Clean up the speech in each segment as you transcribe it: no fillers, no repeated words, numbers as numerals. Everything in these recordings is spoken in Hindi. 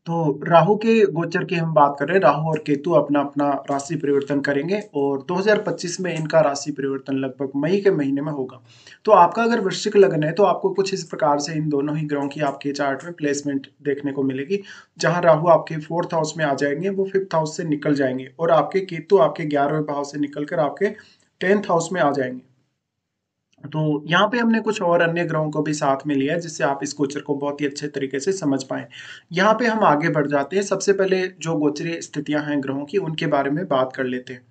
तो राहु के गोचर की हम बात कर रहे हैं। राहु और केतु अपना अपना राशि परिवर्तन करेंगे और 2025 में इनका राशि परिवर्तन लगभग मई के महीने में होगा। तो आपका अगर वृश्चिक लग्न है तो आपको कुछ इस प्रकार से इन दोनों ही ग्रहों की आपके चार्ट में प्लेसमेंट देखने को मिलेगी। जहां राहु आपके 4th हाउस में आ जाएंगे, वो 5th हाउस से निकल जाएंगे और आपके केतु आपके 11वें भाव से निकलकर आपके 10th हाउस में आ जाएंगे। तो यहाँ पे हमने कुछ और अन्य ग्रहों को भी साथ में लिया है जिससे आप इस गोचर को बहुत ही अच्छे तरीके से समझ पाएं। यहाँ पे हम आगे बढ़ जाते हैं। सबसे पहले जो गोचरीय स्थितियां हैं ग्रहों की, उनके बारे में बात कर लेते हैं।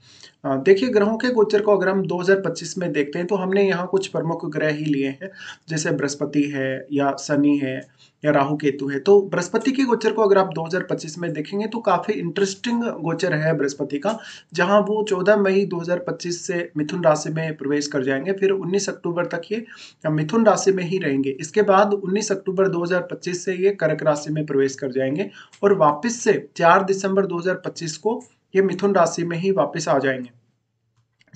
देखिए, ग्रहों के गोचर को अगर हम 2025 में देखते हैं तो हमने यहाँ कुछ प्रमुख ग्रह ही लिए हैं, जैसे बृहस्पति है या शनि है या राहु केतु है। तो बृहस्पति के गोचर को अगर आप 2025 में देखेंगे तो काफी इंटरेस्टिंग गोचर है बृहस्पति का, जहां वो 14 मई 2025 से मिथुन राशि में प्रवेश कर जाएंगे। फिर 19 अक्टूबर तक ये मिथुन राशि में ही रहेंगे। इसके बाद 19 अक्टूबर 2025 से ये कर्क राशि में प्रवेश कर जाएंगे और वापस से 4 दिसंबर 2025 को ये मिथुन राशि में ही वापस आ जाएंगे।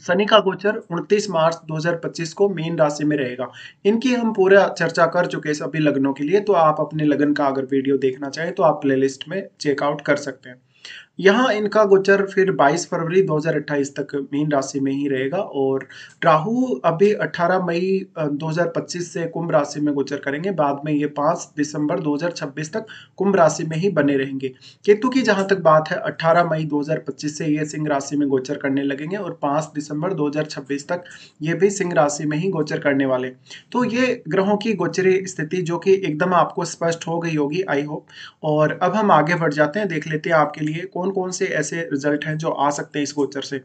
शनि का गोचर 29 मार्च 2025 को मीन राशि में रहेगा। इनकी हम पूरा चर्चा कर चुके हैं सभी लग्नों के लिए, तो आप अपने लगन का अगर वीडियो देखना चाहें तो आप प्लेलिस्ट में चेकआउट कर सकते हैं। यहाँ इनका गोचर फिर 22 फरवरी 2028 तक मीन राशि में ही रहेगा और राहु अभी 18 मई 2025 से कुंभ राशि में गोचर करेंगे। बाद में ये 5 दिसंबर 2026 तक कुंभ राशि में ही बने रहेंगे। केतु की जहां तक बात है, 18 मई 2025 से ये सिंह राशि में गोचर करने लगेंगे और 5 दिसंबर 2026 तक ये भी सिंह राशि में ही गोचर करने वाले। तो ये ग्रहों की गोचरी स्थिति जो कि एकदम आपको स्पष्ट हो गई होगी, आई होप। और अब हम आगे बढ़ जाते हैं, देख लेते हैं आपके लिए कौन कौन से ऐसे रिजल्ट हैं जो आ सकते हैं इस गोचर से।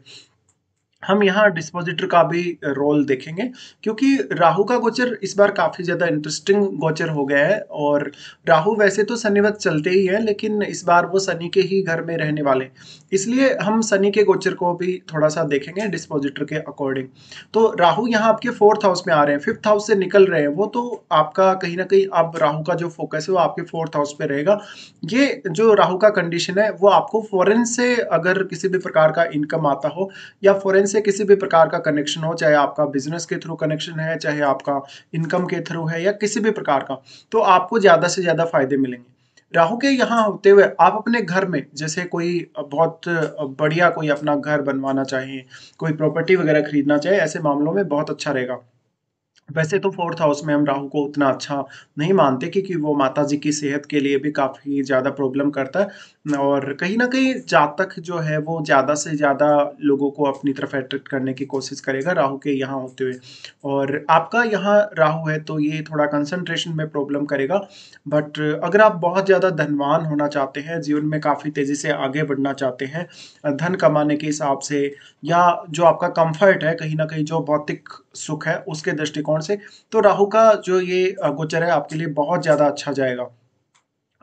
हम यहाँ डिस्पोजिटर का भी रोल देखेंगे, क्योंकि राहु का गोचर इस बार काफी ज्यादा इंटरेस्टिंग गोचर हो गया है। और राहु वैसे तो शनिवत चलते ही है, लेकिन इस बार वो शनि के ही घर में रहने वाले, इसलिए हम शनि के गोचर को भी थोड़ा सा देखेंगे डिस्पोजिटर के अकॉर्डिंग। तो राहु यहाँ आपके 4th हाउस में आ रहे हैं, 5th हाउस से निकल रहे हैं। वो तो आपका कहीं ना कहीं अब राहु का जो फोकस है वो आपके 4th हाउस पे रहेगा। ये जो राहु का कंडीशन है वो आपको फॉरेन से अगर किसी भी प्रकार का इनकम आता हो या फॉरेन से किसी भी प्रकार का कनेक्शन हो, चाहे आपका बिजनेस के थ्रू कनेक्शन है, चाहे आपका इनकम के थ्रू है या किसी भी प्रकार का, तो आपको ज्यादा से ज्यादा फायदे मिलेंगे। राहु के यहाँ होते हुए आप अपने घर में जैसे कोई बहुत बढ़िया कोई अपना घर बनवाना चाहें, कोई प्रॉपर्टी वगैरह खरीदना चाहे, ऐसे मामलों में बहुत अच्छा रहेगा। वैसे तो 4th हाउस में हम राहु को उतना अच्छा नहीं मानते, क्योंकि वो माता जी की सेहत के लिए भी काफी ज्यादा प्रॉब्लम करता है और कहीं ना कहीं जातक जो है वो ज्यादा से ज्यादा लोगों को अपनी तरफ अट्रैक्ट करने की कोशिश करेगा राहु के यहाँ होते हुए। और आपका यहाँ राहु है तो ये थोड़ा कंसंट्रेशन में प्रॉब्लम करेगा। बट अगर आप बहुत ज्यादा धनवान होना चाहते हैं, जीवन में काफी तेजी से आगे बढ़ना चाहते हैं धन कमाने के हिसाब से, या जो आपका कंफर्ट है कहीं ना कहीं जो भौतिक सुख है उसके दृष्टिकोण से, तो राहु का जो ये गोचर है आपके लिए बहुत ज्यादा अच्छा जाएगा।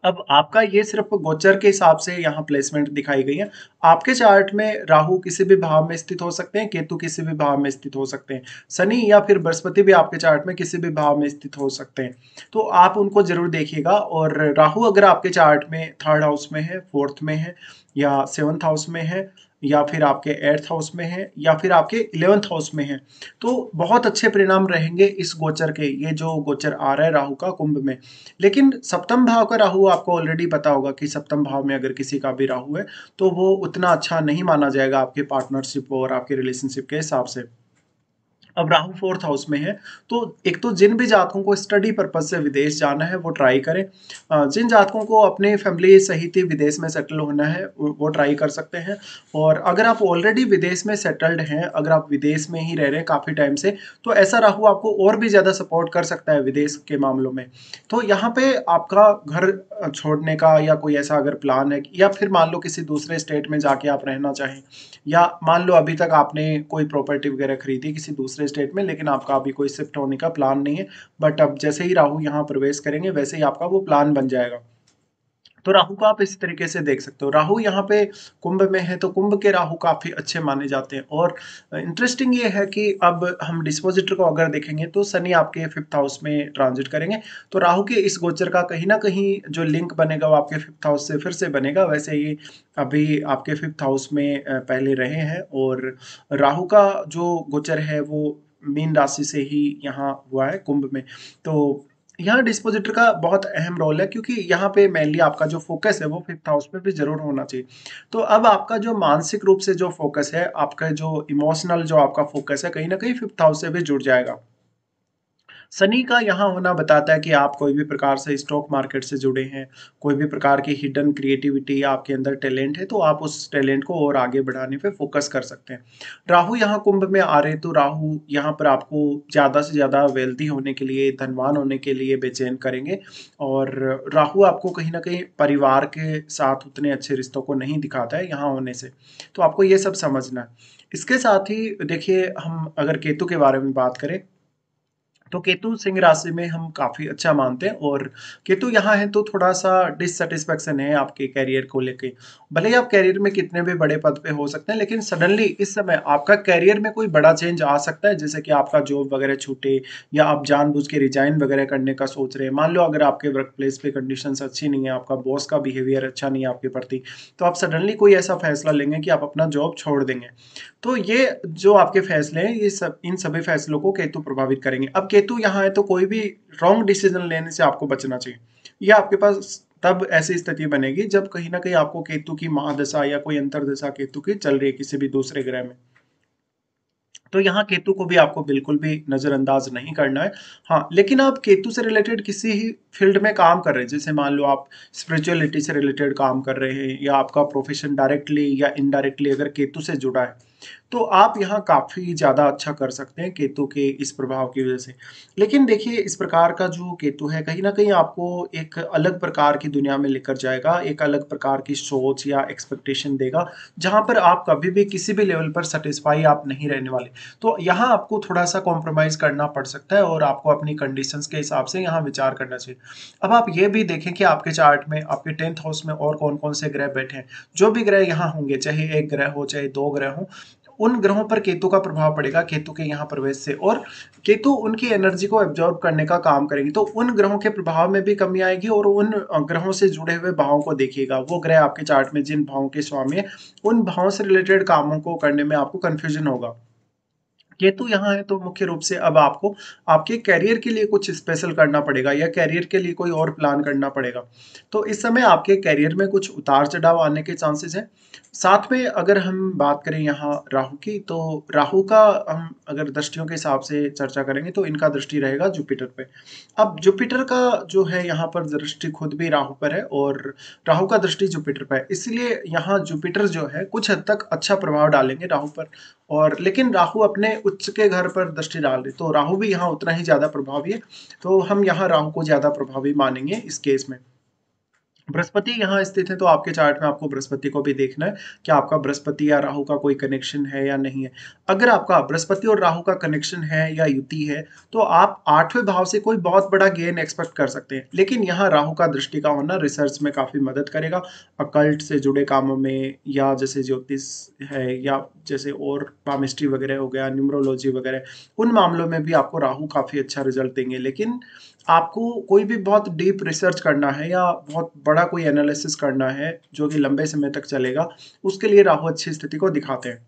अब आपका ये सिर्फ गोचर के हिसाब से यहाँ प्लेसमेंट दिखाई गई है। आपके चार्ट में राहु किसी भी भाव में स्थित हो सकते हैं, केतु किसी भी भाव में स्थित हो सकते हैं, शनि या फिर बृहस्पति भी आपके चार्ट में किसी भी भाव में स्थित हो सकते हैं। तो आप उनको जरूर देखिएगा। और राहु अगर आपके चार्ट में 3rd हाउस में है, 4th में है या 7th हाउस में है या फिर आपके 8th हाउस में है या फिर आपके 11th हाउस में है, तो बहुत अच्छे परिणाम रहेंगे इस गोचर के। ये जो गोचर आ रहा है राहु का कुंभ में, लेकिन सप्तम भाव का राहु आपको ऑलरेडी पता होगा कि सप्तम भाव में अगर किसी का भी राहु है तो वो उतना अच्छा नहीं माना जाएगा आपके पार्टनरशिप और आपके रिलेशनशिप के हिसाब से। अब राहु 4th हाउस में है, तो एक तो जिन भी जातकों को स्टडी पर्पज से विदेश जाना है वो ट्राई करें। जिन जातकों को अपने फैमिली सहित ही विदेश में सेटल होना है वो ट्राई कर सकते हैं। और अगर आप ऑलरेडी विदेश में सेटल्ड हैं, अगर आप विदेश में ही रह रहे हैं काफी टाइम से, तो ऐसा राहु आपको और भी ज्यादा सपोर्ट कर सकता है विदेश के मामलों में। तो यहाँ पे आपका घर छोड़ने का या कोई ऐसा अगर प्लान है, या फिर मान लो किसी दूसरे स्टेट में जाके आप रहना चाहें, या मान लो अभी तक आपने कोई प्रॉपर्टी वगैरह खरीदी किसी दूसरे स्टेट में लेकिन आपका अभी कोई शिफ्ट होने का प्लान नहीं है, बट अब जैसे ही राहु यहाँ प्रवेश करेंगे वैसे ही आपका वो प्लान बन जाएगा। तो राहु को आप इस तरीके से देख सकते हो। राहु यहाँ पे कुंभ में है तो कुंभ के राहु काफी अच्छे माने जाते हैं। और इंटरेस्टिंग ये है कि अब हम डिस्पोजिटर को अगर देखेंगे तो शनि आपके 5th हाउस में ट्रांजिट करेंगे, तो राहु के इस गोचर का कहीं ना कहीं जो लिंक बनेगा वो आपके 5th हाउस से फिर से बनेगा। वैसे ही अभी आपके 5th हाउस में पहले रहे हैं। और राहु का जो गोचर है वो मीन राशि से ही यहाँ हुआ है कुंभ में। तो यहाँ डिस्पोजिटर का बहुत अहम रोल है, क्योंकि यहाँ पे मेनली आपका जो फोकस है वो फिफ्थ हाउस पे भी जरूर होना चाहिए। तो अब आपका जो मानसिक रूप से जो फोकस है, आपका जो इमोशनल जो आपका फोकस है, कहीं ना कहीं फिफ्थ हाउस से भी जुड़ जाएगा। शनि का यहाँ होना बताता है कि आप कोई भी प्रकार से स्टॉक मार्केट से जुड़े हैं, कोई भी प्रकार की हिडन क्रिएटिविटी आपके अंदर टैलेंट है, तो आप उस टैलेंट को और आगे बढ़ाने पे फोकस कर सकते हैं। राहु यहाँ कुंभ में आ रहे, तो राहु यहाँ पर आपको ज़्यादा से ज़्यादा वेल्दी होने के लिए, धनवान होने के लिए बेचैन करेंगे। और राहु आपको कहीं ना कहीं परिवार के साथ उतने अच्छे रिश्तों को नहीं दिखाता है यहाँ होने से, तो आपको ये सब समझना है। इसके साथ ही देखिए, हम अगर केतु के बारे में बात करें, तो केतु सिंह राशि में हम काफ़ी अच्छा मानते हैं, और केतु यहाँ है तो थोड़ा-सा डिससैटिस्फैक्शन है आपके करियर को लेके। भले ही आप करियर में कितने भी बड़े पद पे हो सकते हैं, लेकिन सडनली इस समय आपका करियर में कोई बड़ा चेंज आ सकता है, जैसे कि आपका जॉब वगैरह छूटे, या आप जानबूझ के रिज़ाइन वगैरह करने का सोच रहे हैं। मान लो अगर आपके वर्क प्लेस पे कंडीशंस अच्छी नहीं है, आपका बॉस का बिहेवियर अच्छा नहीं है आपके प्रति, तो आप सडनली कोई ऐसा फैसला लेंगे कि आप अपना जॉब छोड़ देंगे। तो ये जो आपके फैसले हैं, ये सब, इन सभी फैसलों को केतु प्रभावित करेंगे। अब केतु यहाँ है तो कोई भी रॉन्ग डिसीजन लेने से आपको बचना चाहिए। ये आपके पास तब ऐसी स्थिति बनेगी जब कहीं ना कहीं आपको केतु की महादशा या कोई अंतरदशा केतु की चल रही है किसी भी दूसरे ग्रह में। तो यहाँ केतु को भी आपको बिल्कुल भी नज़रअंदाज नहीं करना है। हाँ, लेकिन आप केतु से रिलेटेड किसी ही फील्ड में काम कर रहे हैं, जैसे मान लो आप स्पिरिचुअलिटी से रिलेटेड काम कर रहे हैं, या आपका प्रोफेशन डायरेक्टली या इनडायरेक्टली अगर केतु से जुड़ा है, तो आप यहाँ काफ़ी ज़्यादा अच्छा कर सकते हैं केतु के इस प्रभाव की वजह से। लेकिन देखिए, इस प्रकार का जो केतु है, कहीं न कहीं आपको एक अलग प्रकार की दुनिया में लेकर जाएगा, एक अलग प्रकार की सोच या एक्सपेक्टेशन देगा, जहाँ पर आप कभी भी किसी भी लेवल पर सैटिस्फाई आप नहीं रहने वाले। तो यहाँ आपको थोड़ा-सा कॉम्प्रोमाइज़ करना पड़ सकता है, और आपको अपनी कंडीशंस के हिसाब से यहाँ विचार करना चाहिए। अब आप ये भी देखें कि आपके चार्ट में आपके 10th हाउस में और कौन-कौन से ग्रह बैठे हैं। जो भी ग्रह यहाँ होंगे, चाहे 1 ग्रह हो, चाहे 2 ग्रह हों, उन ग्रहों पर केतु का प्रभाव पड़ेगा, केतु के यहाँ प्रवेश से, और केतु उनकी एनर्जी को एब्जॉर्ब करने का काम करेंगे। तो उन ग्रहों के प्रभाव में भी कमी आएगी, और उन ग्रहों से जुड़े हुए भावों को देखिएगा। वो ग्रह आपके चार्ट में जिन भावों के स्वामी है, उन भावों से रिलेटेड कामों को करने में आपको कन्फ्यूजन होगा। केतु यहाँ है तो मुख्य रूप से अब आपको आपके करियर के लिए कुछ स्पेशल करना पड़ेगा, या करियर के लिए कोई और प्लान करना पड़ेगा। तो इस समय आपके करियर में कुछ उतार चढ़ाव आने के चांसेस हैं। साथ में अगर हम बात करें यहाँ राहु की, तो राहु का हम अगर दृष्टियों के हिसाब से चर्चा करेंगे, तो इनका दृष्टि रहेगा जुपिटर पे। अब जुपिटर का जो है यहाँ पर दृष्टि खुद भी राहु पर है, और राहु का दृष्टि जुपिटर पर है, इसलिए यहाँ जुपिटर जो है कुछ हद तक अच्छा प्रभाव डालेंगे राहु पर। और लेकिन राहु अपने उच्च के घर पर दृष्टि डाल रहे, तो राहु भी यहाँ उतना ही ज्यादा प्रभावी है। तो हम यहाँ राहु को ज्यादा प्रभावी मानेंगे इस केस में। बृहस्पति यहाँ स्थित है, तो आपके चार्ट में आपको बृहस्पति को भी देखना है कि आपका बृहस्पति या राहु का कोई कनेक्शन है या नहीं है। अगर आपका बृहस्पति और राहु का कनेक्शन है या युति है, तो आप 8वें भाव से कोई बहुत बड़ा गेन एक्सपेक्ट कर सकते हैं। लेकिन यहाँ राहु का दृष्टि का होना रिसर्च में काफी मदद करेगा, अकल्ट से जुड़े कामों में, या जैसे ज्योतिष है, या जैसे और पामिस्ट्री वगैरह हो गया, न्यूमरोलॉजी वगैरह, उन मामलों में भी आपको राहु काफी अच्छा रिजल्ट देंगे। लेकिन आपको कोई भी बहुत डीप रिसर्च करना है, या बहुत बड़ा कोई एनालिसिस करना है जो कि लंबे समय तक चलेगा, उसके लिए राहु अच्छी स्थिति को दिखाते हैं।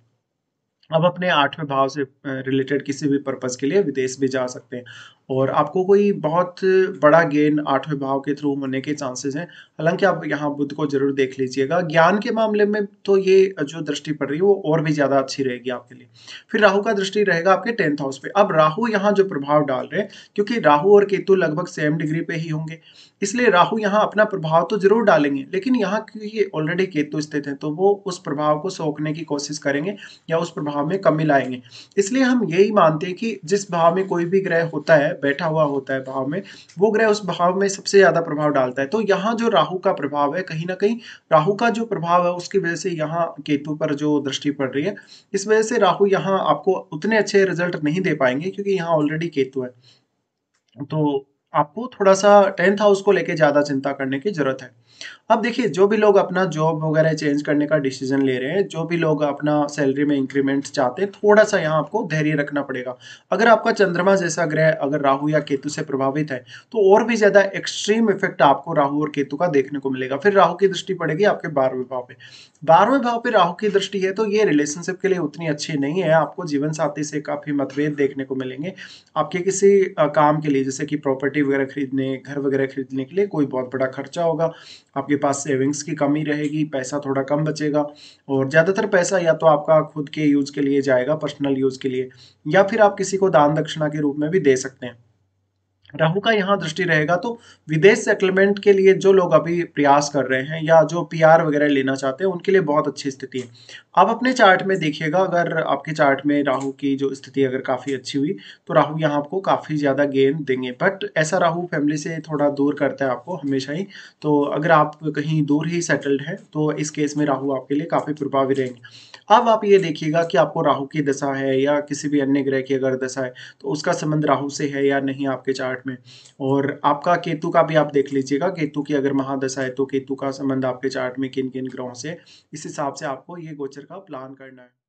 अब अपने 8वें भाव से रिलेटेड किसी भी पर्पस के लिए विदेश भी जा सकते हैं, और आपको कोई बहुत बड़ा गेन 8वें भाव के थ्रू होने के चांसेस हैं। हालांकि आप यहाँ बुध को जरूर देख लीजिएगा। ज्ञान के मामले में तो ये जो दृष्टि पड़ रही है वो और भी ज्यादा अच्छी रहेगी आपके लिए। फिर राहु का दृष्टि रहेगा आपके 10th हाउस पे। अब राहु यहाँ जो प्रभाव डाल रहे हैं, क्योंकि राहु और केतु लगभग सेम डिग्री पे ही होंगे, इसलिए राहु यहाँ अपना प्रभाव तो जरूर डालेंगे, लेकिन यहाँ क्योंकि ऑलरेडी केतु स्थित है, तो वो उस प्रभाव को सोखने की कोशिश करेंगे, या उस प्रभाव में कमी लाएंगे। इसलिए हम यही मानते हैं कि जिस भाव में कोई भी ग्रह होता है, बैठा हुआ होता है भाव में, वो ग्रह उस भाव में सबसे ज्यादा प्रभाव डालता है। तो यहाँ जो राहु का प्रभाव है, कहीं ना कहीं राहु का जो प्रभाव है उसकी वजह से यहाँ केतु पर जो दृष्टि पड़ रही है, इस वजह से राहु यहाँ आपको उतने अच्छे रिजल्ट नहीं दे पाएंगे, क्योंकि यहाँ ऑलरेडी केतु है। तो आपको थोड़ा-सा 10th हाउस को लेके ज़्यादा चिंता करने की ज़रूरत है। अब देखिए, जो भी लोग अपना जॉब वगैरह चेंज करने का डिसीजन ले रहे हैं, जो भी लोग अपना सैलरी में इंक्रीमेंट चाहते हैं, थोड़ा-सा यहाँ आपको धैर्य रखना पड़ेगा। अगर आपका चंद्रमा जैसा ग्रह अगर राहु या केतु से प्रभावित है, तो और भी ज़्यादा एक्सट्रीम इफेक्ट आपको राहु और केतु का देखने को मिलेगा। फिर राहु की दृष्टि पड़ेगी आपके 12वें भाव पे। 12वें भाव पे राहु की दृष्टि है, तो ये रिलेशनशिप के लिए उतनी अच्छी नहीं है। आपको जीवन साथी से काफ़ी मतभेद देखने को मिलेंगे। आपके किसी काम के लिए, जैसे कि प्रॉपर्टी वगैरह खरीदने, घर वगैरह खरीदने के लिए कोई बहुत बड़ा खर्चा होगा। आपके पास सेविंग्स की कमी रहेगी, पैसा थोड़ा कम बचेगा और ज़्यादातर पैसा या तो आपका खुद के यूज़ के लिए जाएगा, पर्सनल यूज़ के लिए, या फिर आप किसी को दान दक्षिणा के रूप में भी दे सकते हैं। राहु का यहाँ दृष्टि रहेगा तो विदेश सेटलमेंट के लिए जो लोग अभी प्रयास कर रहे हैं या जो पीआर वगैरह लेना चाहते हैं उनके लिए बहुत अच्छी स्थिति है। आप अपने चार्ट में देखिएगा, अगर आपके चार्ट में राहु की जो स्थिति अगर काफ़ी अच्छी हुई तो राहु यहाँ आपको काफ़ी ज़्यादा गेन देंगे, बट ऐसा राहु फैमिली से थोड़ा दूर करता है आपको हमेशा ही। तो अगर आप कहीं दूर ही सेटल्ड हैं तो इस केस में राहु आपके लिए काफ़ी प्रभावी रहेंगे। अब आप ये देखिएगा कि आपको राहु की दशा है या किसी भी अन्य ग्रह की अगर दशा है तो उसका संबंध राहु से है या नहीं आपके चार्ट में। और आपका केतु का भी आप देख लीजिएगा, केतु की अगर महादशा है तो केतु का संबंध आपके चार्ट में किन किन ग्रहों से, इस हिसाब से आपको ये गोचर का प्लान करना है।